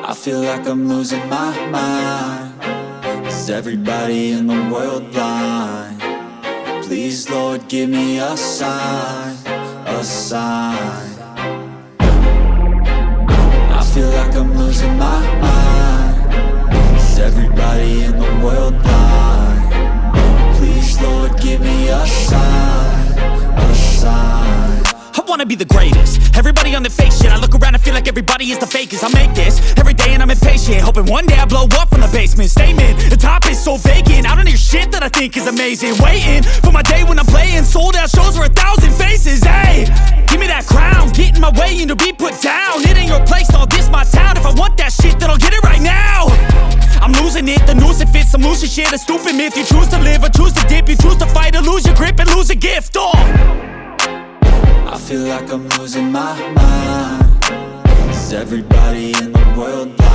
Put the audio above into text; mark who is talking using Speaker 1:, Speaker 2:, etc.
Speaker 1: I feel like I'm losing my mind. Is everybody in the world blind? Please, Lord, give me a sign, a sign. I feel like I'm losing my mind. Is everybody in the world blind? Please, Lord, give me a sign, a sign.
Speaker 2: I wanna be the greatest. Everybody on the fake shit. I look around and feel like everybody is the fakest. I make this every day and I'm impatient, hoping one day I blow up from the basement. Statement, the top is so vacant. I don't hear shit that I think is amazing. Waiting for my day when I'm playing sold out shows for 1,000 faces. Hey, give me that crown, get in my way and to be put down. It ain't your place, all this my town. If I want that shit, then I'll get it right now. I'm losing it, the noose it fits. I'm losing shit, a stupid myth. You choose to live or choose to dip. You choose to fight or lose your grip and lose a gift.
Speaker 1: I feel like I'm losing my mind. Is everybody in the world blind?